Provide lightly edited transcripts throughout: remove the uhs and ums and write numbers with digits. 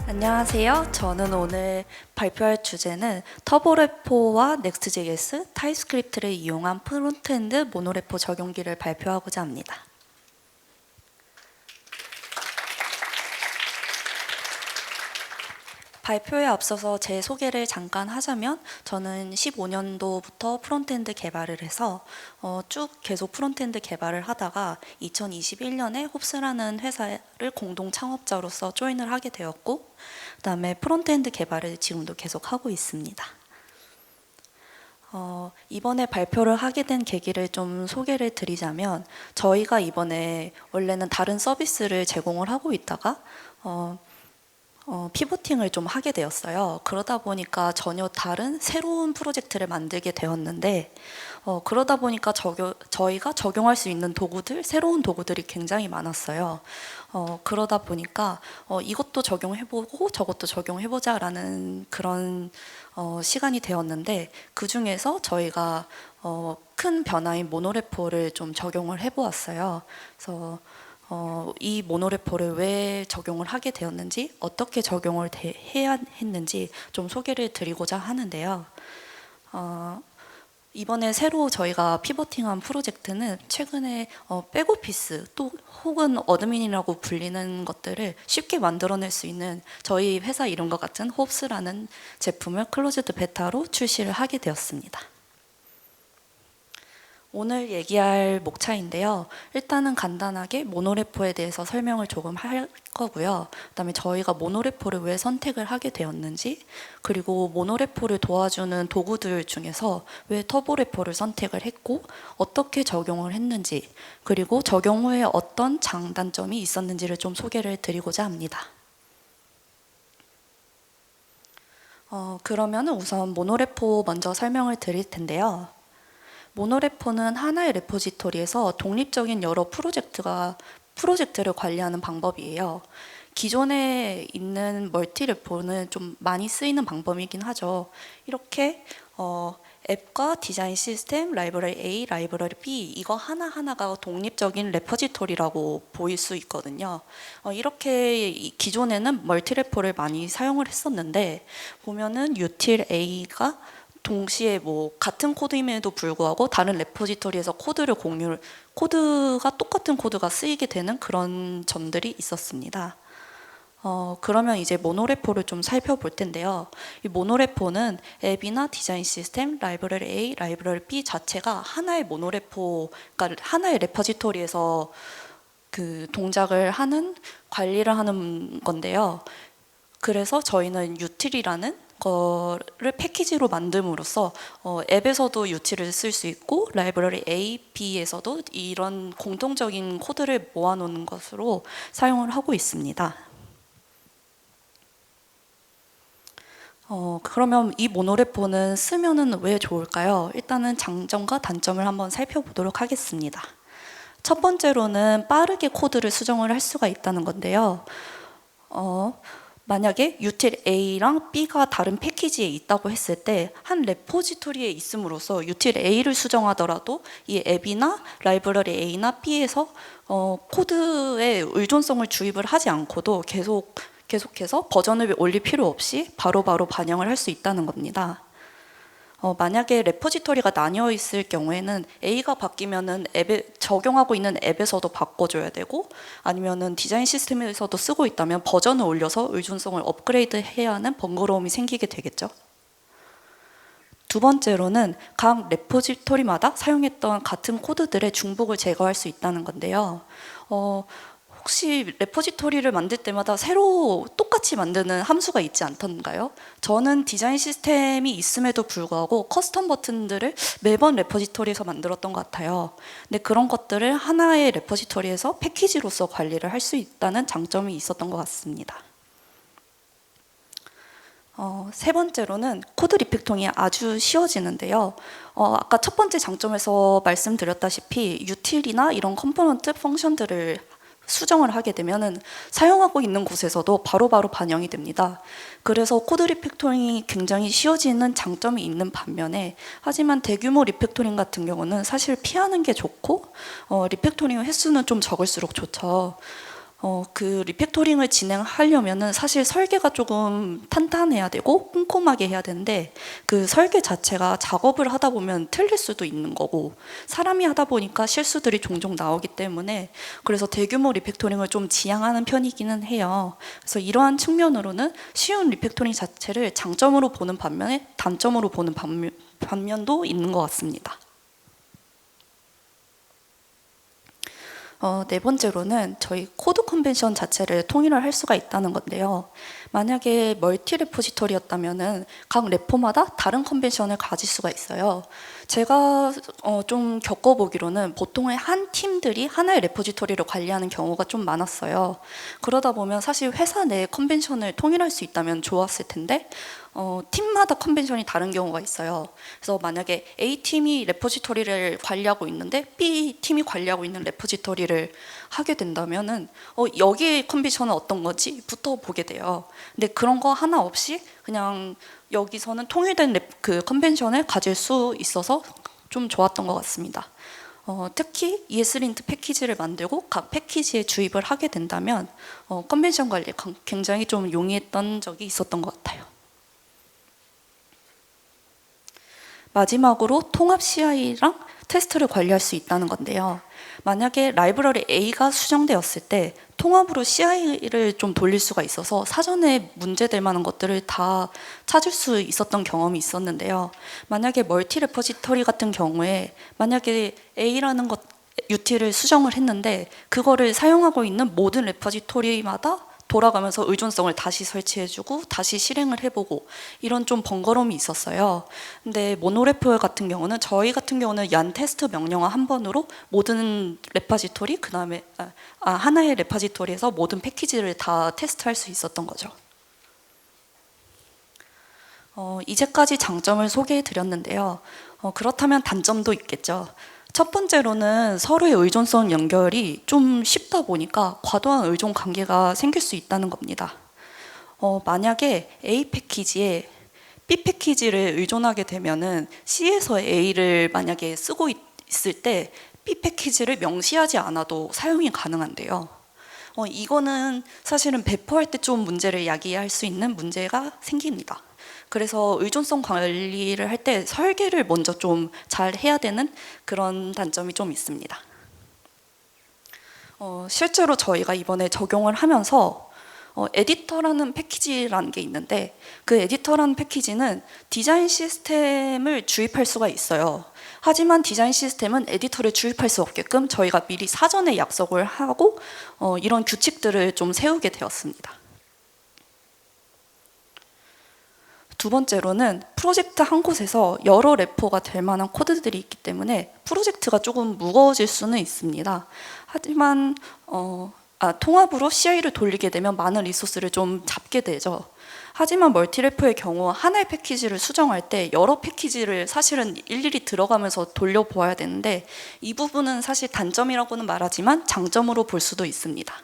안녕하세요. 저는 오늘 발표할 주제는 터보레포와 넥스트JS, 타입스크립트를 이용한 프론트엔드 모노레포 적용기를 발표하고자 합니다. 발표에 앞서서 제 소개를 잠깐 하자면 저는 15년도부터 프론트엔드 개발을 해서 쭉 계속 프론트엔드 개발을 하다가 2021년에 홉스라는 회사를 공동 창업자로서 조인을 하게 되었고, 그다음에 프론트엔드 개발을 지금도 계속 하고 있습니다. 이번에 발표를 하게 된 계기를 좀 소개를 드리자면, 저희가 이번에 원래는 다른 서비스를 제공을 하고 있다가 피보팅을 좀 하게 되었어요. 그러다 보니까 전혀 다른 새로운 프로젝트를 만들게 되었는데, 그러다 보니까 저희가 적용할 수 있는 도구들, 새로운 도구들이 굉장히 많았어요. 그러다 보니까 이것도 적용해보고 저것도 적용해보자 라는 그런 시간이 되었는데, 그 중에서 저희가 큰 변화인 모노레포를 좀 적용을 해보았어요. 그래서 이 모노레포를 왜 적용을 하게 되었는지, 어떻게 적용을 해야 했는지 좀 소개를 드리고자 하는데요. 이번에 새로 저희가 피보팅한 프로젝트는 최근에 백오피스 또 혹은 어드민이라고 불리는 것들을 쉽게 만들어낼 수 있는 저희 회사 이름과 같은 홉스라는 제품을 클로즈드 베타로 출시를 하게 되었습니다. 오늘 얘기할 목차인데요. 일단은 간단하게 모노레포에 대해서 설명을 조금 할 거고요. 그다음에 저희가 모노레포를 왜 선택을 하게 되었는지, 그리고 모노레포를 도와주는 도구들 중에서 왜 터보레포를 선택을 했고 어떻게 적용을 했는지, 그리고 적용 후에 어떤 장단점이 있었는지를 좀 소개를 드리고자 합니다. 그러면 우선 모노레포 먼저 설명을 드릴 텐데요. 모노레포는 하나의 레포지토리에서 독립적인 여러 프로젝트를 관리하는 방법이에요. 기존에 있는 멀티레포는 좀 많이 쓰이는 방법이긴 하죠. 이렇게 앱과 디자인 시스템, 라이브러리 A, 라이브러리 B 이거 하나하나가 독립적인 레포지토리라고 보일 수 있거든요. 이렇게 기존에는 멀티레포를 많이 사용을 했었는데, 보면은 util A가 동시에 같은 코드임에도 불구하고 다른 레포지토리에서 코드가 똑같은 코드가 쓰이게 되는 그런 점들이 있었습니다. 그러면 이제 모노레포를 좀 살펴볼 텐데요. 이 모노레포는 앱이나 디자인 시스템, 라이브러리 A, 라이브러리 B 자체가 하나의 그러니까 하나의 레포지토리에서 그 동작을 관리를 하는 건데요. 그래서 저희는 util이라는 거를 패키지로 만듦으로써 앱에서도 util을 쓸 수 있고 라이브러리 A, B에서도 이런 공통적인 코드를 모아놓는 것으로 사용을 하고 있습니다. 그러면 이 모노레포는 쓰면은 왜 좋을까요? 일단은 장점과 단점을 한번 살펴보도록 하겠습니다. 첫 번째로는 빠르게 코드를 수정을 할 수가 있다는 건데요. 만약에 util A랑 B가 다른 패키지에 있다고 했을 때 한 레포지토리에 있음으로써 util A를 수정하더라도 이 앱이나 라이브러리 A나 B에서 코드의 의존성을 주입을 하지 않고도 계속해서 버전을 올릴 필요 없이 바로바로 반영을 할 수 있다는 겁니다. 만약에 레포지토리가 나뉘어 있을 경우에는 A가 바뀌면은 적용하고 있는 앱에서도 바꿔줘야 되고, 아니면은 디자인 시스템에서도 쓰고 있다면 버전을 올려서 의존성을 업그레이드 해야 하는 번거로움이 생기게 되겠죠. 두 번째로는 각 레포지토리마다 사용했던 같은 코드들의 중복을 제거할 수 있다는 건데요. 혹시 레포지토리를 만들 때마다 새로 똑같이 만드는 함수가 있지 않던가요? 저는 디자인 시스템이 있음에도 불구하고 커스텀 버튼들을 매번 레포지토리에서 만들었던 것 같아요. 근데 그런 것들을 하나의 레포지토리에서 패키지로서 관리를 할 수 있다는 장점이 있었던 것 같습니다. 세 번째로는 코드 리팩토링이 아주 쉬워지는데요. 아까 첫 번째 장점에서 말씀드렸다시피 util이나 이런 컴포넌트 펑션들을 수정을 하게 되면은 사용하고 있는 곳에서도 바로바로 반영이 됩니다. 그래서 코드 리팩토링이 굉장히 쉬워지는 장점이 있는 반면에, 하지만 대규모 리팩토링 같은 경우는 사실 피하는 게 좋고 리팩토링 횟수는 좀 적을수록 좋죠. 그 리팩토링을 진행하려면은 사실 설계가 조금 탄탄해야 되고 꼼꼼하게 해야 되는데 그 설계 자체가 작업을 하다 보면 틀릴 수도 있는 거고 사람이 하다 보니까 실수들이 종종 나오기 때문에 그래서 대규모 리팩토링을 좀 지향하는 편이기는 해요. 그래서 이러한 측면으로는 쉬운 리팩토링 자체를 장점으로 보는 반면에 단점으로 보는 반면도 있는 것 같습니다. 네 번째로는 저희 코드 컨벤션 자체를 통일을 할 수가 있다는 건데요. 만약에 멀티 레포지토리였다면은 각 레포마다 다른 컨벤션을 가질 수가 있어요. 제가 좀 겪어보기로는 보통의 한 팀들이 하나의 레포지토리를 관리하는 경우가 좀 많았어요. 그러다 보면 사실 회사 내 컨벤션을 통일할 수 있다면 좋았을 텐데 팀마다 컨벤션이 다른 경우가 있어요. 그래서 만약에 A팀이 레포지토리를 관리하고 있는데 B팀이 관리하고 있는 레포지토리를 하게 된다면은 여기의 컨벤션은 어떤 거지?부터 보게 돼요. 근데 그런 거 하나 없이 그냥 여기서는 통일된 그 컨벤션을 가질 수 있어서 좀 좋았던 것 같습니다. 특히 ESLint 패키지를 만들고 각 패키지에 주입을 하게 된다면 컨벤션 관리에 굉장히 좀 용이했던 적이 있었던 것 같아요. 마지막으로 통합 CI랑 테스트를 관리할 수 있다는 건데요. 만약에 라이브러리 A가 수정되었을 때 통합으로 CI를 좀 돌릴 수가 있어서 사전에 문제될 만한 것들을 다 찾을 수 있었던 경험이 있었는데요. 만약에 멀티 레포지터리 같은 경우에 만약에 A라는 것 util을 수정을 했는데 그거를 사용하고 있는 모든 레포지토리마다 돌아가면서 의존성을 다시 설치해주고 다시 실행을 해보고 이런 좀 번거로움이 있었어요. 근데 모노레포 같은 경우는 저희 같은 경우는 얀 테스트 명령어 한 번으로 모든 레파지토리 그 다음에 하나의 레파지토리에서 모든 패키지를 다 테스트할 수 있었던 거죠. 이제까지 장점을 소개해 드렸는데요. 그렇다면 단점도 있겠죠. 첫 번째로는 서로의 의존성 연결이 좀 쉽다 보니까 과도한 의존 관계가 생길 수 있다는 겁니다. 만약에 A 패키지에 B 패키지를 의존하게 되면은 C에서 A를 만약에 쓰고 있을 때 B 패키지를 명시하지 않아도 사용이 가능한데요. 이거는 사실은 배포할 때 좀 문제를 야기할 수 있는 문제가 생깁니다. 그래서 의존성 관리를 할 때 설계를 먼저 좀 잘 해야 되는 그런 단점이 좀 있습니다. 실제로 저희가 이번에 적용을 하면서 에디터라는 패키지라는 게 있는데 그 에디터라는 패키지는 디자인 시스템을 주입할 수가 있어요. 하지만 디자인 시스템은 에디터를 주입할 수 없게끔 저희가 미리 사전에 약속을 하고 이런 규칙들을 좀 세우게 되었습니다. 두 번째로는 프로젝트 한 곳에서 여러 레포가 될 만한 코드들이 있기 때문에 프로젝트가 조금 무거워질 수는 있습니다. 하지만 통합으로 CI를 돌리게 되면 많은 리소스를 좀 잡게 되죠. 하지만 멀티레포의 경우 하나의 패키지를 수정할 때 여러 패키지를 사실은 일일이 들어가면서 돌려보아야 되는데 이 부분은 사실 단점이라고는 말하지만 장점으로 볼 수도 있습니다.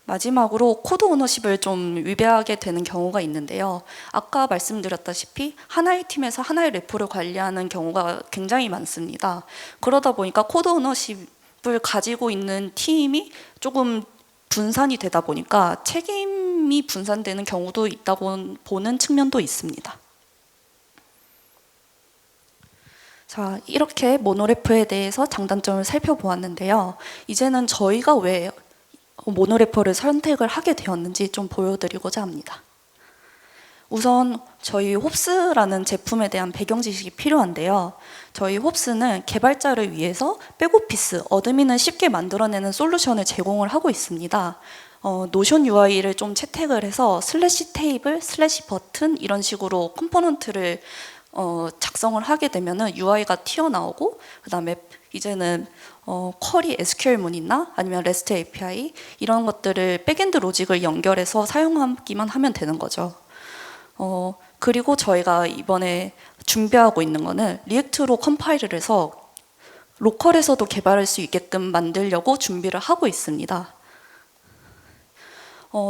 마지막으로 코드 오너십을 좀 위배하게 되는 경우가 있는데요. 아까 말씀드렸다시피 하나의 팀에서 하나의 레포를 관리하는 경우가 굉장히 많습니다. 그러다 보니까 코드 오너십을 가지고 있는 팀이 조금 분산이 되다 보니까 책임이 분산되는 경우도 있다고 보는 측면도 있습니다. 자, 이렇게 모노레포에 대해서 장단점을 살펴보았는데요. 이제는 저희가 왜 모노레포를 선택을 하게 되었는지 좀 보여드리고자 합니다. 우선 저희 홉스라는 제품에 대한 배경 지식이 필요한데요. 저희 홉스는 개발자를 위해서 백오피스, 어드민을 쉽게 만들어내는 솔루션을 제공을 하고 있습니다. 노션 UI를 좀 채택을 해서 슬래시 테이블, 슬래시 버튼 이런 식으로 컴포넌트를 작성을 하게 되면은 UI가 튀어나오고 그 다음에 이제는 쿼리 SQL문이나 아니면 REST API 이런 것들을 백엔드 로직을 연결해서 사용하기만 하면 되는 거죠. 그리고 저희가 이번에 준비하고 있는 거는 리액트로 컴파일을 해서 로컬에서도 개발할 수 있게끔 만들려고 준비를 하고 있습니다.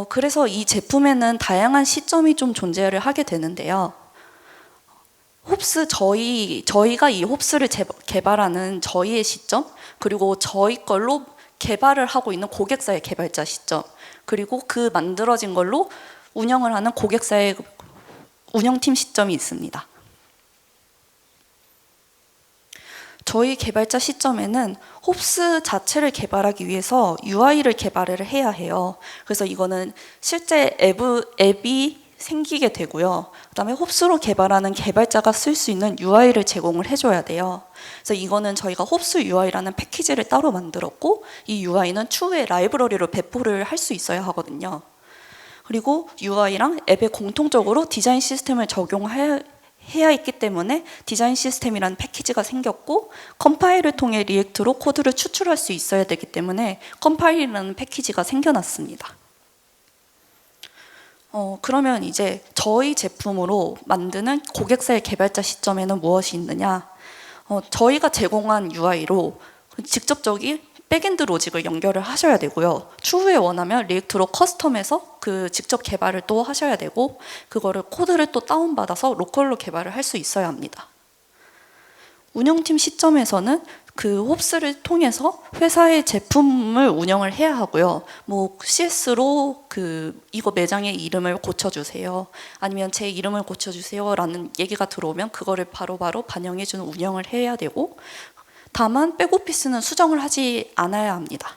그래서 이 제품에는 다양한 시점이 좀 존재를 하게 되는데요. 홉스 저희가 이 홉스를 개발하는 저희의 시점 그리고 저희 걸로 개발을 하고 있는 고객사의 개발자 시점, 그리고 그 만들어진 걸로 운영을 하는 고객사의 운영팀 시점이 있습니다. 저희 개발자 시점에는 홉스 자체를 개발하기 위해서 UI를 개발을 해야 해요. 그래서 이거는 실제 앱이 생기게 되고요. 그다음에 홉스로 개발하는 개발자가 쓸 수 있는 UI를 제공을 해줘야 돼요. 그래서 이거는 저희가 홉스 UI라는 패키지를 따로 만들었고, 이 UI는 추후에 라이브러리로 배포를 할 수 있어야 하거든요. 그리고 UI랑 앱에 공통적으로 디자인 시스템을 적용해야 있기 때문에 디자인 시스템이라는 패키지가 생겼고, 컴파일을 통해 리액트로 코드를 추출할 수 있어야 되기 때문에 컴파일이라는 패키지가 생겨났습니다. 그러면 이제 저희 제품으로 만드는 고객사의 개발자 시점에는 무엇이 있느냐? 저희가 제공한 UI로 직접적인 백엔드 로직을 연결을 하셔야 되고요. 추후에 원하면 리액트로 커스텀해서 그 직접 개발을 또 하셔야 되고, 그거를 코드를 또 다운받아서 로컬로 개발을 할 수 있어야 합니다. 운영팀 시점에서는 그 홉스를 통해서 회사의 제품을 운영을 해야 하고요. 뭐 CS로 이거 매장의 이름을 고쳐주세요, 아니면 제 이름을 고쳐주세요라는 얘기가 들어오면 그거를 바로바로 반영해주는 운영을 해야 되고, 다만 백오피스는 수정을 하지 않아야 합니다.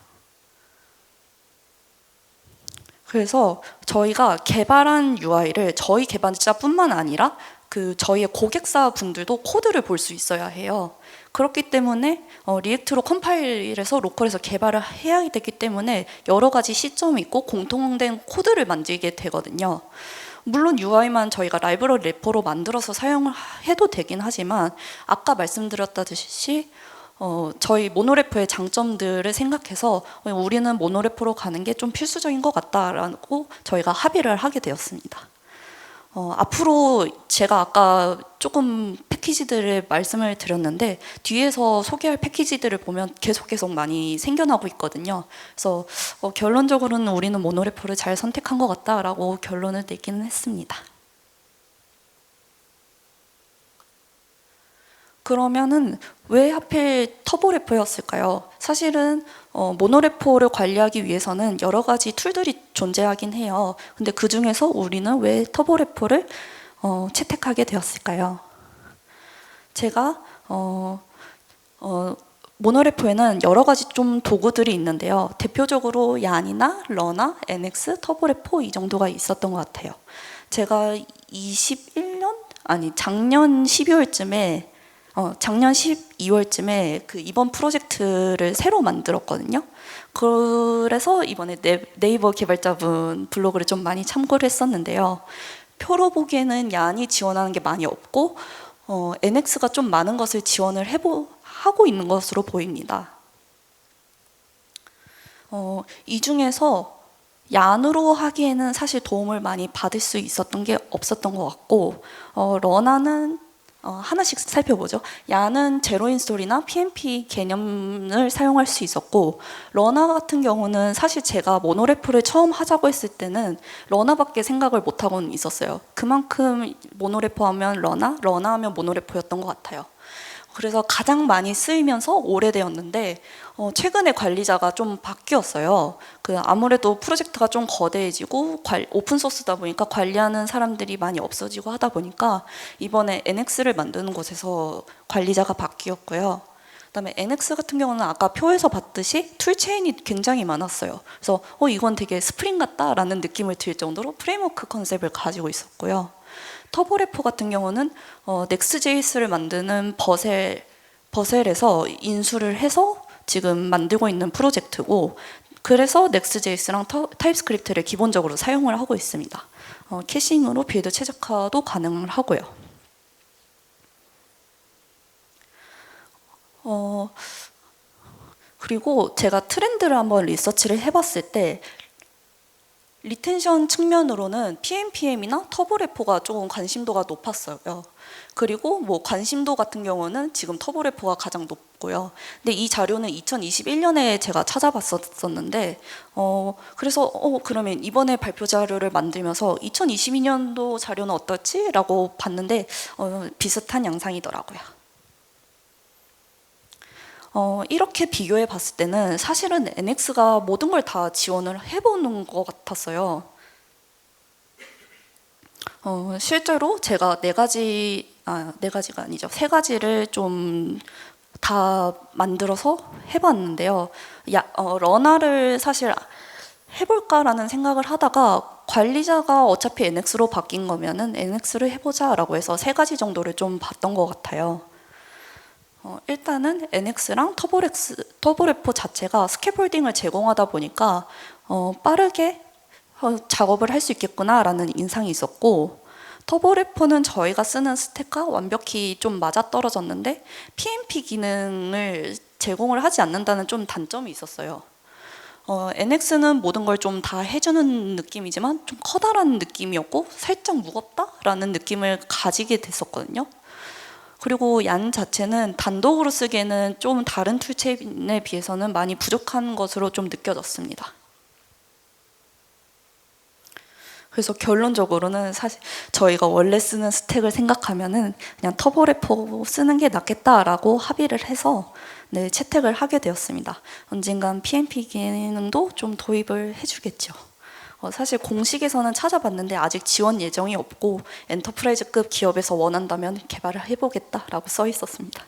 그래서 저희가 개발한 UI를 저희 개발자뿐만 아니라 저희의 고객사 분들도 코드를 볼 수 있어야 해요. 그렇기 때문에 리액트로 컴파일해서 로컬에서 개발을 해야 되기 때문에 여러 가지 시점이 있고 공통된 코드를 만들게 되거든요. 물론 UI만 저희가 라이브러리 래퍼로 만들어서 사용을 해도 되긴 하지만, 아까 말씀드렸다시피 저희 모노래퍼의 장점들을 생각해서 우리는 모노래퍼로 가는 게 좀 필수적인 것 같다라고 저희가 합의를 하게 되었습니다. 앞으로 제가 아까 조금 패키지들을 말씀을 드렸는데, 뒤에서 소개할 패키지들을 보면 계속 많이 생겨나고 있거든요. 그래서 결론적으로는 우리는 모노래퍼를 잘 선택한 것 같다라고 결론을 내기는 했습니다. 그러면은 왜 하필 터보래퍼였을까요? 사실은 모노래퍼를 관리하기 위해서는 여러 가지 툴들이 존재하긴 해요. 근데 그 중에서 우리는 왜 터보래퍼를 채택하게 되었을까요? 제가 모노래퍼에는 여러 가지 좀 도구들이 있는데요. 대표적으로 얀이나 러나, NX, 터보래퍼 이 정도가 있었던 것 같아요. 제가 작년 12월쯤에 작년 12월쯤에 이번 프로젝트를 새로 만들었거든요. 그래서 이번에 네이버 개발자분 블로그를 좀 많이 참고를 했었는데요. 표로 보기에는 얀이 지원하는 게 많이 없고, NX가 좀 많은 것을 지원을 하고 있는 것으로 보입니다. 이 중에서 얀으로 하기에는 사실 도움을 많이 받을 수 있었던 게 없었던 것 같고, 러나는 하나씩 살펴보죠. 얀은 제로 인스톨이나 PNP 개념을 사용할 수 있었고, 러나 같은 경우는 사실 제가 모노래퍼를 처음 하자고 했을 때는 러나밖에 생각을 못하고는 있었어요. 그만큼 모노래퍼 하면 러나 하면 모노래퍼였던 것 같아요. 그래서 가장 많이 쓰이면서 오래되었는데, 최근에 관리자가 좀 바뀌었어요. 아무래도 프로젝트가 좀 거대해지고 오픈소스다 보니까 관리하는 사람들이 많이 없어지고 하다 보니까 이번에 NX를 만드는 곳에서 관리자가 바뀌었고요. 그다음에 NX 같은 경우는 아까 표에서 봤듯이 툴체인이 굉장히 많았어요. 그래서 이건 되게 스프링 같다라는 느낌을 들 정도로 프레임워크 컨셉을 가지고 있었고요. 터보래퍼 같은 경우는 넥스트JS를 만드는 버셀에서 인수를 해서 지금 만들고 있는 프로젝트고, 그래서 넥스트JS랑 타입스크립트를 기본적으로 사용을 하고 있습니다. 캐싱으로 빌드 최적화도 가능을 하고요. 그리고 제가 트렌드를 한번 리서치를 해봤을 때, 리텐션 측면으로는 PNPM이나 터보래퍼가 조금 관심도가 높았어요. 그리고 뭐 관심도 같은 경우는 지금 터보래퍼가 가장 높고요. 근데 이 자료는 2021년에 제가 찾아봤었는데, 그래서 그러면 이번에 발표 자료를 만들면서 2022년도 자료는 어떨지? 라고 봤는데 비슷한 양상이더라고요. 이렇게 비교해 봤을 때는 사실은 NX가 모든 걸 다 지원을 해보는 것 같았어요. 실제로 제가 네 가지가 아니죠. 세 가지를 좀 다 만들어서 해봤는데요. 러나를 사실 해볼까라는 생각을 하다가 관리자가 어차피 NX로 바뀐 거면은 NX를 해보자라고 해서 세 가지 정도를 좀 봤던 것 같아요. 일단은 NX랑 터보래퍼 자체가 스캐폴딩을 제공하다 보니까 빠르게 작업을 할 수 있겠구나라는 인상이 있었고, 터보래퍼는 저희가 쓰는 스택과 완벽히 좀 맞아떨어졌는데 PNP 기능을 제공을 하지 않는다는 좀 단점이 있었어요. NX는 모든 걸 좀 다 해주는 느낌이지만 좀 커다란 느낌이었고 살짝 무겁다라는 느낌을 가지게 됐었거든요. 그리고 얀 자체는 단독으로 쓰기에는 좀 다른 툴체인에 비해서는 많이 부족한 것으로 좀 느껴졌습니다. 그래서 결론적으로는 사실 저희가 원래 쓰는 스택을 생각하면은 그냥 터보래퍼 쓰는 게 낫겠다라고 합의를 해서 네, 채택을 하게 되었습니다. 언젠간 PNP 기능도 좀 도입을 해주겠죠. 사실 공식에서는 찾아봤는데 아직 지원 예정이 없고 엔터프라이즈급 기업에서 원한다면 개발을 해보겠다라고 써 있었습니다.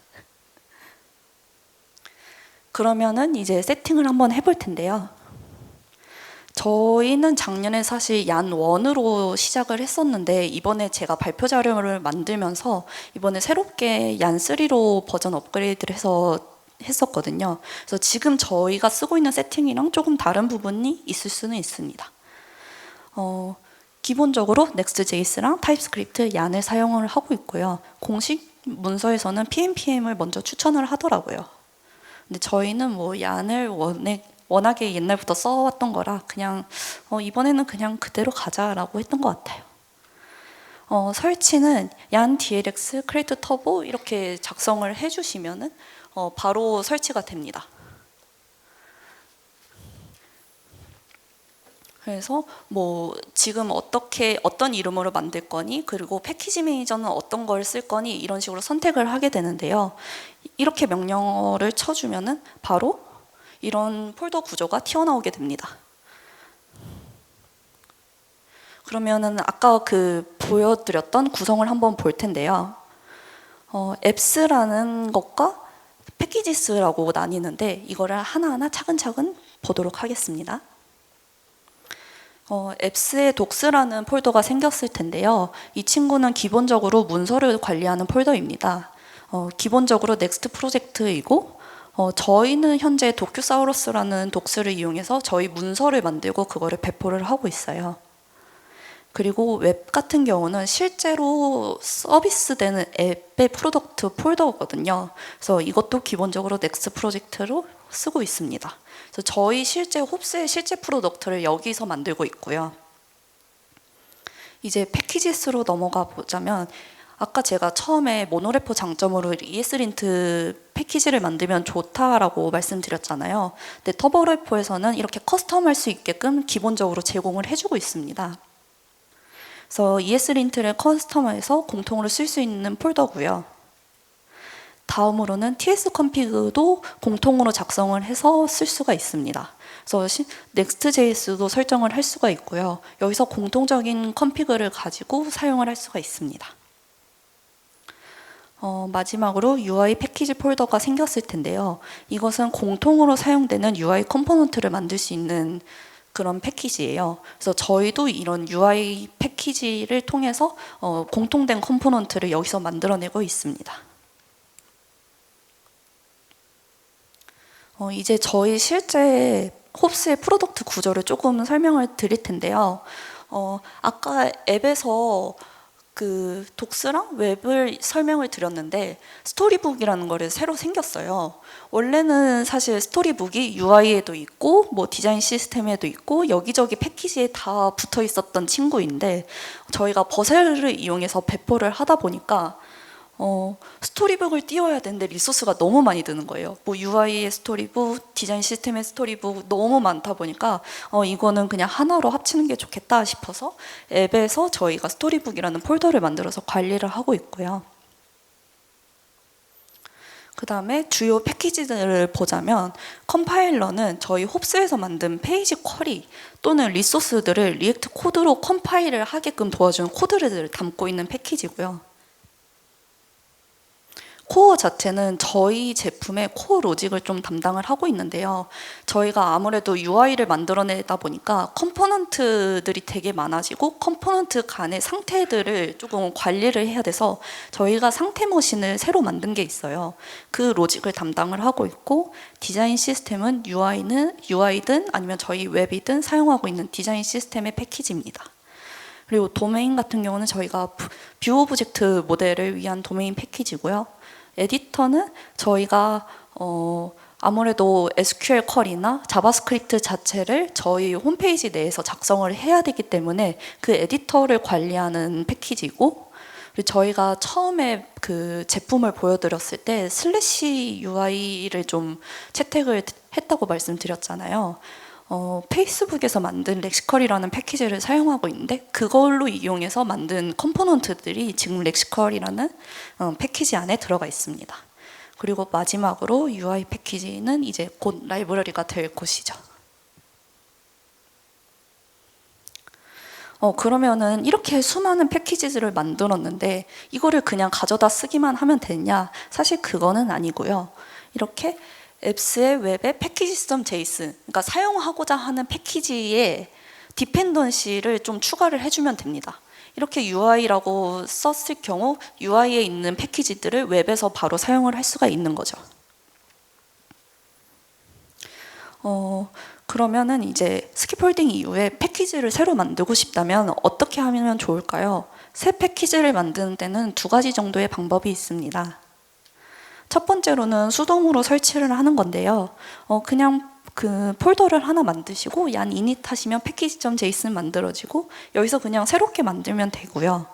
그러면은 이제 세팅을 한번 해볼 텐데요. 저희는 작년에 사실 얀1으로 시작을 했었는데 이번에 제가 발표 자료를 만들면서 이번에 새롭게 얀3로 버전 업그레이드를 해서 했었거든요. 그래서 지금 저희가 쓰고 있는 세팅이랑 조금 다른 부분이 있을 수는 있습니다. 기본적으로 Next.js랑 TypeScript, 얀을 사용을 하고 있고요. 공식 문서에서는 PNPM을 먼저 추천을 하더라고요. 근데 저희는 뭐 얀을 워낙에 옛날부터 써왔던 거라 그냥 이번에는 그냥 그대로 가자라고 했던 것 같아요. 설치는 얀 DLX, 크레이트 터보 이렇게 작성을 해주시면은 바로 설치가 됩니다. 그래서 뭐 지금 어떤 이름으로 만들 거니, 그리고 패키지 매니저는 어떤 걸 쓸 거니 이런 식으로 선택을 하게 되는데요. 이렇게 명령어를 쳐주면은 바로 이런 폴더 구조가 튀어나오게 됩니다. 그러면은 아까 보여드렸던 구성을 한번 볼 텐데요. 앱스라는 것과 패키지스라고 나뉘는데 이거를 하나하나 차근차근 보도록 하겠습니다. 앱스에 독스라는 폴더가 생겼을 텐데요. 이 친구는 기본적으로 문서를 관리하는 폴더입니다. 기본적으로 넥스트 프로젝트이고 저희는 현재 도큐사우러스라는 독스를 이용해서 저희 문서를 만들고 그거를 배포를 하고 있어요. 그리고 웹 같은 경우는 실제로 서비스되는 앱의 프로덕트 폴더거든요. 그래서 이것도 기본적으로 넥스트 프로젝트로 쓰고 있습니다. 그래서 저희 홉스의 실제 프로덕트를 여기서 만들고 있고요. 이제 패키지스로 넘어가 보자면 아까 제가 처음에 모노래퍼 장점으로 ESLint 패키지를 만들면 좋다라고 말씀드렸잖아요. 근데 터보래퍼에서는 이렇게 커스텀할 수 있게끔 기본적으로 제공을 해주고 있습니다. 그래서 ESLint를 커스텀해서 공통으로 쓸 수 있는 폴더고요. 다음으로는 tsconfig도 공통으로 작성을 해서 쓸 수가 있습니다. 그래서 Next.js도 설정을 할 수가 있고요. 여기서 공통적인 컨피그를 가지고 사용을 할 수가 있습니다. 마지막으로 UI 패키지 폴더가 생겼을 텐데요. 이것은 공통으로 사용되는 UI 컴포넌트를 만들 수 있는 그런 패키지예요. 그래서 저희도 이런 UI 패키지를 통해서 공통된 컴포넌트를 여기서 만들어내고 있습니다. 이제 저희 실제 홉스의 프로덕트 구조를 조금 설명을 드릴 텐데요. 아까 앱에서 독스랑 웹을 설명을 드렸는데 스토리북이라는 거를 새로 생겼어요. 원래는 사실 스토리북이 UI에도 있고 뭐 디자인 시스템에도 있고 여기저기 패키지에 다 붙어 있었던 친구인데 저희가 버셀을 이용해서 배포를 하다 보니까 스토리북을 띄워야 되는데 리소스가 너무 많이 드는 거예요. 뭐 UI의 스토리북, 디자인 시스템의 스토리북 너무 많다 보니까 이거는 그냥 하나로 합치는 게 좋겠다 싶어서 앱에서 저희가 스토리북이라는 폴더를 만들어서 관리를 하고 있고요. 그 다음에 주요 패키지들을 보자면 컴파일러는 저희 홉스에서 만든 페이지 쿼리 또는 리소스들을 리액트 코드로 컴파일을 하게끔 도와주는 코드를 담고 있는 패키지고요. 코어 자체는 저희 제품의 코어 로직을 좀 담당을 하고 있는데요. 저희가 아무래도 UI를 만들어내다 보니까 컴포넌트들이 되게 많아지고 컴포넌트 간의 상태들을 조금 관리를 해야 돼서 저희가 상태 머신을 새로 만든 게 있어요. 그 로직을 담당을 하고 있고, 디자인 시스템은 UI든 아니면 저희 웹이든 사용하고 있는 디자인 시스템의 패키지입니다. 그리고 도메인 같은 경우는 저희가 뷰 오브젝트 모델을 위한 도메인 패키지고요. 에디터는 저희가 아무래도 SQL 쿼리나 자바스크립트 자체를 저희 홈페이지 내에서 작성을 해야 되기 때문에 그 에디터를 관리하는 패키지고, 그리고 저희가 처음에 그 제품을 보여드렸을 때 슬래시 UI를 좀 채택을 했다고 말씀드렸잖아요. 페이스북에서 만든 렉시컬이라는 패키지를 사용하고 있는데 그걸로 이용해서 만든 컴포넌트들이 지금 렉시컬이라는 패키지 안에 들어가 있습니다. 그리고 마지막으로 UI 패키지는 이제 곧 라이브러리가 될 곳이죠. 그러면은 이렇게 수많은 패키지들을 만들었는데 이거를 그냥 가져다 쓰기만 하면 되냐? 사실 그거는 아니고요. 이렇게 앱스의 웹의 패키지.json, 그러니까 사용하고자 하는 패키지에 디펜던시를 좀 추가를 해주면 됩니다. 이렇게 UI라고 썼을 경우 UI에 있는 패키지들을 웹에서 바로 사용을 할 수가 있는 거죠. 그러면은 이제 스킵홀딩 이후에 패키지를 새로 만들고 싶다면 어떻게 하면 좋을까요? 새 패키지를 만드는 데는 두 가지 정도의 방법이 있습니다. 첫 번째로는 수동으로 설치를 하는 건데요. 그냥 그 폴더를 하나 만드시고 얀 init 하시면 패키지.json 만들어지고 여기서 그냥 새롭게 만들면 되고요.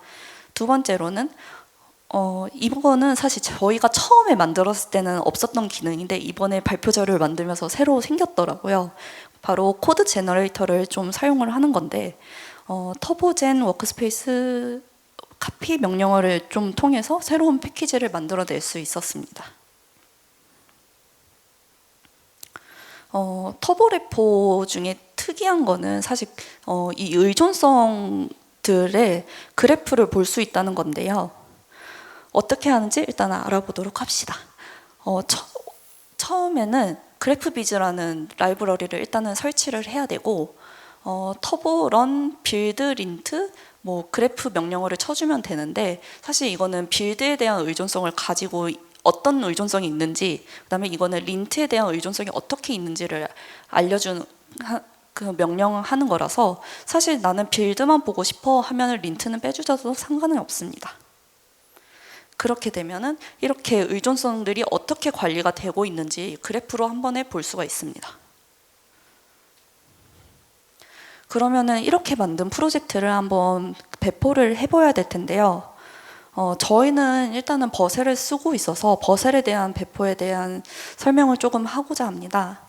두 번째로는 이거는 사실 저희가 처음에 만들었을 때는 없었던 기능인데 이번에 발표 자료를 만들면서 새로 생겼더라고요. 바로 코드 제너레이터를 좀 사용을 하는 건데 터보젠 워크스페이스 카피 명령어를 좀 통해서 새로운 패키지를 만들어낼 수 있었습니다. 터보레포 중에 특이한 거는 사실 이 의존성들의 그래프를 볼 수 있다는 건데요. 어떻게 하는지 일단 알아보도록 합시다. 처음에는 그래프비즈라는 라이브러리를 일단은 설치를 해야 되고 터보 런 빌드 린트 뭐 그래프 명령어를 쳐주면 되는데 사실 이거는 빌드에 대한 의존성을 가지고 어떤 의존성이 있는지, 그 다음에 이거는 린트에 대한 의존성이 어떻게 있는지를 알려주는 그 명령하는 거라서 사실 나는 빌드만 보고 싶어 하면 린트는 빼주셔도 상관은 없습니다. 그렇게 되면은 이렇게 의존성들이 어떻게 관리가 되고 있는지 그래프로 한 번에 볼 수가 있습니다. 그러면은 이렇게 만든 프로젝트를 한번 배포를 해봐야 될 텐데요. 저희는 일단은 버셀을 쓰고 있어서 버셀에 대한 배포에 대한 설명을 조금 하고자 합니다.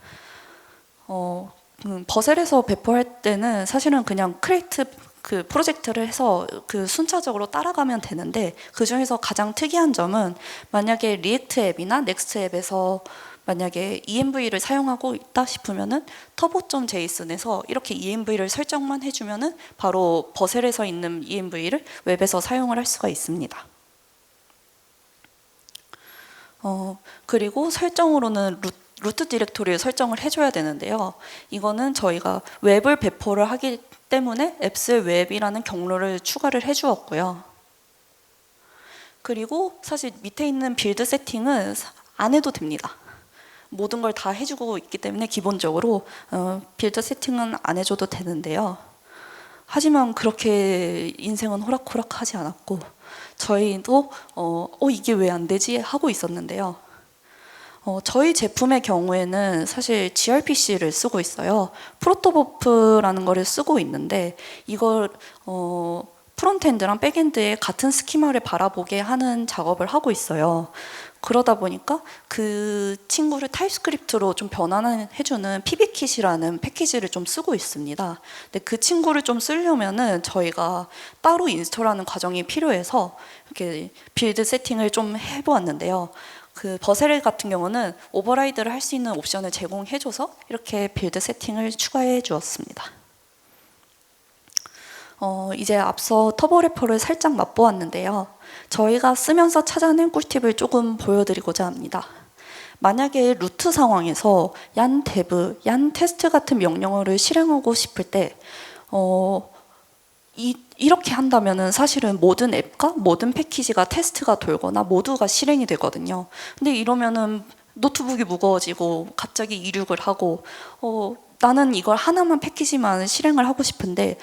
버셀에서 배포할 때는 사실은 그냥 크리에이트 그 프로젝트를 해서 그 순차적으로 따라가면 되는데 그 중에서 가장 특이한 점은 만약에 리액트 앱이나 넥스트 앱에서 만약에 env를 사용하고 있다 싶으면은 turbo.json에서 이렇게 env를 설정만 해주면은 바로 버셀에서 있는 env를 웹에서 사용을 할 수가 있습니다. 그리고 설정으로는 루트 디렉토리를 설정을 해줘야 되는데요. 이거는 저희가 웹을 배포를 하기 때문에 앱스 웹이라는 경로를 추가를 해주었고요. 그리고 사실 밑에 있는 빌드 세팅은 안 해도 됩니다. 모든 걸 다 해주고 있기 때문에 기본적으로 빌드 세팅은 안 해줘도 되는데요. 하지만 그렇게 인생은 호락호락하지 않았고 저희도 이게 왜 안 되지 하고 있었는데요. 저희 제품의 경우에는 사실 gRPC를 쓰고 있어요. 프로토버프라는 거를 쓰고 있는데 이걸 프론트엔드랑 백엔드에 같은 스키마를 바라보게 하는 작업을 하고 있어요. 그러다 보니까 그 친구를 타입스크립트로 좀 변환해주는 pbkit이라는 패키지를 좀 쓰고 있습니다. 근데 그 친구를 좀 쓰려면은 저희가 따로 인스톨하는 과정이 필요해서 이렇게 빌드 세팅을 좀 해보았는데요. 그 버셀 같은 경우는 오버라이드를 할 수 있는 옵션을 제공해줘서 이렇게 빌드 세팅을 추가해 주었습니다. 이제 앞서 터보 래퍼를 살짝 맛보았는데요. 저희가 쓰면서 찾아낸 꿀팁을 조금 보여드리고자 합니다. 만약에 루트 상황에서 얀 데브, 얀 테스트 같은 명령어를 실행하고 싶을 때 이렇게 한다면은 사실은 모든 앱과 모든 패키지가 테스트가 돌거나 모두가 실행이 되거든요. 근데 이러면은 노트북이 무거워지고 갑자기 이륙을 하고 나는 이걸 하나만 패키지만 실행을 하고 싶은데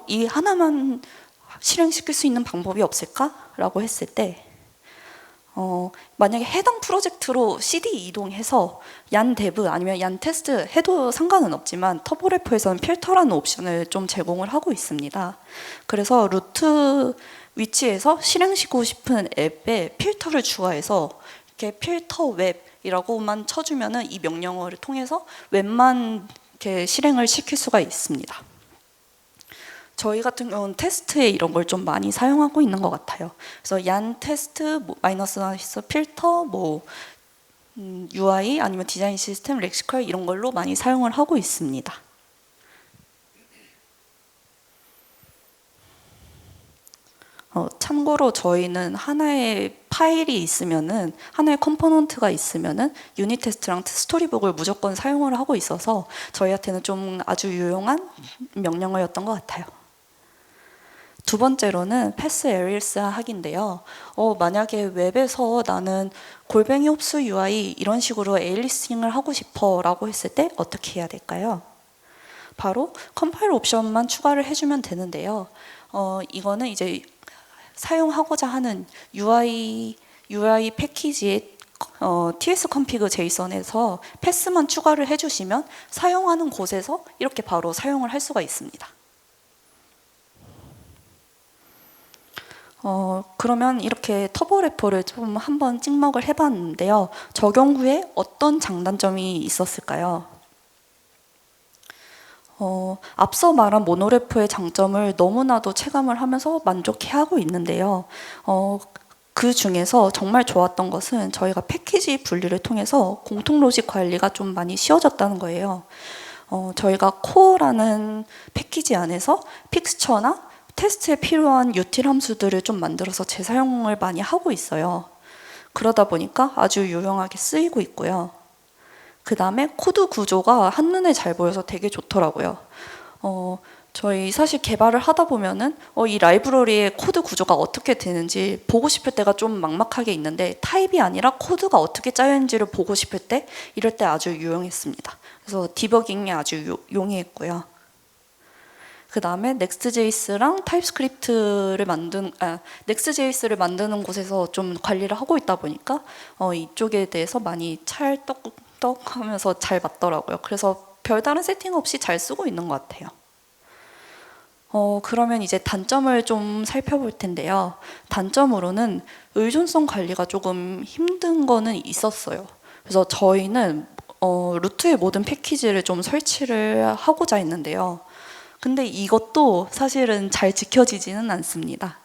이 하나만 실행시킬 수 있는 방법이 없을까? 라고 했을 때 만약에 해당 프로젝트로 CD 이동해서 얀 데브 아니면 얀 테스트 해도 상관은 없지만 터보래퍼에서는 필터라는 옵션을 좀 제공을 하고 있습니다. 그래서 루트 위치에서 실행시키고 싶은 앱에 필터를 추가해서 이렇게 필터 웹이라고만 쳐주면은 이 명령어를 통해서 웹만 이렇게 실행을 시킬 수가 있습니다. 저희 같은 경우는 테스트에 이런 걸 좀 많이 사용하고 있는 것 같아요. 그래서 얀 테스트, 마이너스 필터, UI 아니면 디자인 시스템, 렉시컬 이런 걸로 많이 사용을 하고 있습니다. 참고로 저희는 하나의 파일이 있으면은 하나의 컴포넌트가 있으면은 유닛 테스트랑 스토리북을 무조건 사용을 하고 있어서 저희한테는 좀 아주 유용한 명령어였던 것 같아요. 두 번째로는 패스 에리스 하기인데요. 만약에 웹에서 나는 골뱅이 홉스 UI 이런 식으로 에일리싱을 하고 싶어 라고 했을 때 어떻게 해야 될까요? 바로 컴파일 옵션만 추가를 해주면 되는데요. 이거는 이제 사용하고자 하는 UI 패키지의 TS config JSON에서 패스만 추가를 해주시면 사용하는 곳에서 이렇게 바로 사용을 할 수가 있습니다. 그러면 이렇게 터보 래퍼를 좀 한번 찍먹을 해봤는데요. 적용 후에 어떤 장단점이 있었을까요? 앞서 말한 모노래퍼의 장점을 너무나도 체감을 하면서 만족해하고 있는데요. 그 중에서 정말 좋았던 것은 저희가 패키지 분리를 통해서 공통 로직 관리가 좀 많이 쉬워졌다는 거예요. 저희가 코어라는 패키지 안에서 픽스처나 테스트에 필요한 유틸 함수들을 좀 만들어서 재사용을 많이 하고 있어요. 그러다 보니까 아주 유용하게 쓰이고 있고요. 그 다음에 코드 구조가 한눈에 잘 보여서 되게 좋더라고요. 저희 사실 개발을 하다 보면은 이 라이브러리의 코드 구조가 어떻게 되는지 보고 싶을 때가 좀 막막하게 있는데 타입이 아니라 코드가 어떻게 짜여있는지를 보고 싶을 때 이럴 때 아주 유용했습니다. 그래서 디버깅이 아주 용이했고요. 그 다음에 넥스트JS랑 타입스크립트를 넥스트JS를 만드는 곳에서 좀 관리를 하고 있다 보니까 이쪽에 대해서 많이 찰떡떡하면서 잘 맞더라고요. 그래서 별다른 세팅 없이 잘 쓰고 있는 것 같아요. 그러면 이제 단점을 좀 살펴볼 텐데요. 단점으로는 의존성 관리가 조금 힘든 거는 있었어요. 그래서 저희는 루트의 모든 패키지를 좀 설치를 하고자 했는데요. 근데 이것도 사실은 잘 지켜지지는 않습니다.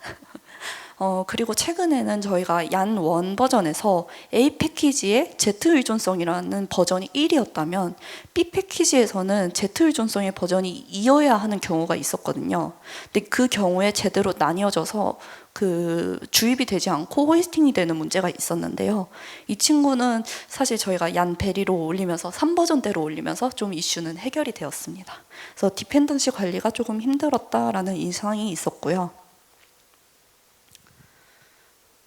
그리고 최근에는 저희가 얀1 버전에서 A 패키지의 Z 의존성이라는 버전이 1이었다면 B 패키지에서는 Z 의존성의 버전이 2여야 하는 경우가 있었거든요. 근데 그 경우에 제대로 나뉘어져서 그 주입이 되지 않고 호스팅이 되는 문제가 있었는데요. 이 친구는 사실 저희가 얀 베리로 올리면서 3버전대로 올리면서 좀 이슈는 해결이 되었습니다. 그래서 디펜던시 관리가 조금 힘들었다라는 인상이 있었고요.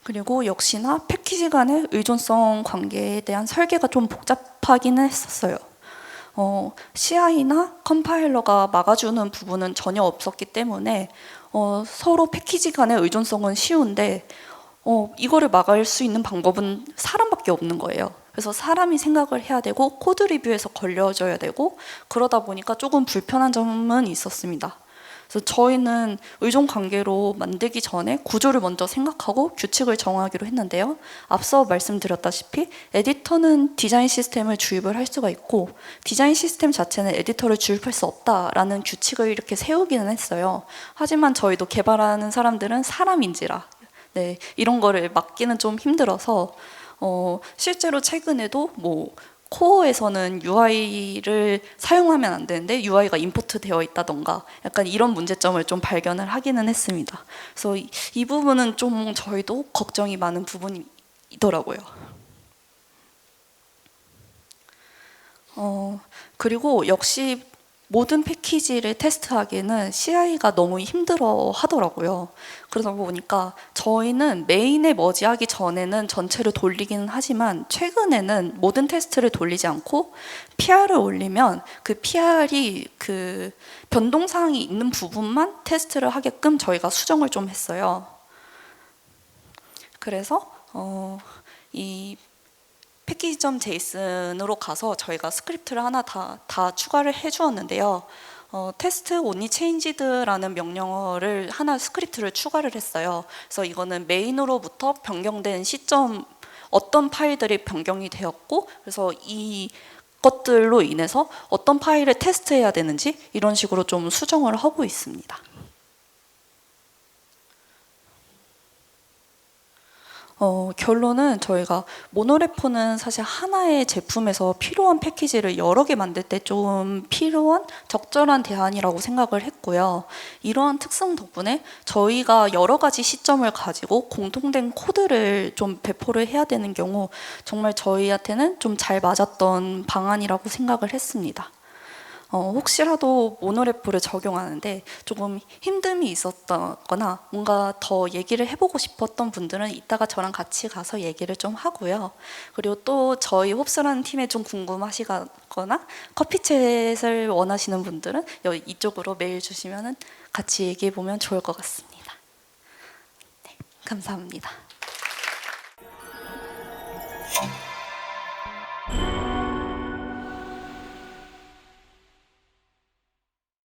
그리고 역시나 패키지 간의 의존성 관계에 대한 설계가 좀 복잡하기는 했었어요. CI나 컴파일러가 막아주는 부분은 전혀 없었기 때문에 서로 패키지 간의 의존성은 쉬운데 이거를 막을 수 있는 방법은 사람밖에 없는 거예요. 그래서 사람이 생각을 해야 되고 코드 리뷰에서 걸려줘야 되고 그러다 보니까 조금 불편한 점은 있었습니다. 그래서 저희는 의존 관계로 만들기 전에 구조를 먼저 생각하고 규칙을 정하기로 했는데요. 앞서 말씀드렸다시피 에디터는 디자인 시스템을 주입을 할 수가 있고 디자인 시스템 자체는 에디터를 주입할 수 없다라는 규칙을 이렇게 세우기는 했어요. 하지만 저희도 개발하는 사람들은 사람인지라 이런 거를 막기는 좀 힘들어서 실제로 최근에도 뭐 코어에서는 UI를 사용하면 안 되는데 UI가 임포트 되어 있다던가 약간 이런 문제점을 좀 발견을 하기는 했습니다. 그래서 이 부분은 좀 저희도 걱정이 많은 부분이더라고요. 그리고 역시 모든 패키지를 테스트하기에는 CI가 너무 힘들어 하더라고요. 그러다 보니까 저희는 메인에 머지하기 전에는 전체를 돌리기는 하지만 최근에는 모든 테스트를 돌리지 않고 PR을 올리면 그 PR이 그 변동사항이 있는 부분만 테스트를 하게끔 저희가 수정을 좀 했어요. 그래서 이 패키지.json으로 가서 저희가 스크립트를 하나 다 추가를 해주었는데요. 테스트 only changed라는 명령어를 하나 스크립트를 추가를 했어요. 그래서 이거는 메인으로부터 변경된 시점 어떤 파일들이 변경이 되었고 그래서 이 것들로 인해서 어떤 파일을 테스트해야 되는지 이런 식으로 좀 수정을 하고 있습니다. 결론은 저희가 모노레포는 사실 하나의 제품에서 필요한 패키지를 여러 개 만들 때 좀 필요한 적절한 대안이라고 생각을 했고요. 이러한 특성 덕분에 저희가 여러 가지 시점을 가지고 공통된 코드를 좀 배포를 해야 되는 경우 정말 저희한테는 좀 잘 맞았던 방안이라고 생각을 했습니다. 혹시라도 모노레포를 적용하는데 조금 힘듦이 있었거나 뭔가 더 얘기를 해보고 싶었던 분들은 이따가 저랑 같이 가서 얘기를 좀 하고요. 그리고 또 저희 홉스라는 팀에 좀 궁금하시거나 커피챗을 원하시는 분들은 이쪽으로 메일 주시면 같이 얘기해 보면 좋을 것 같습니다. 네, 감사합니다.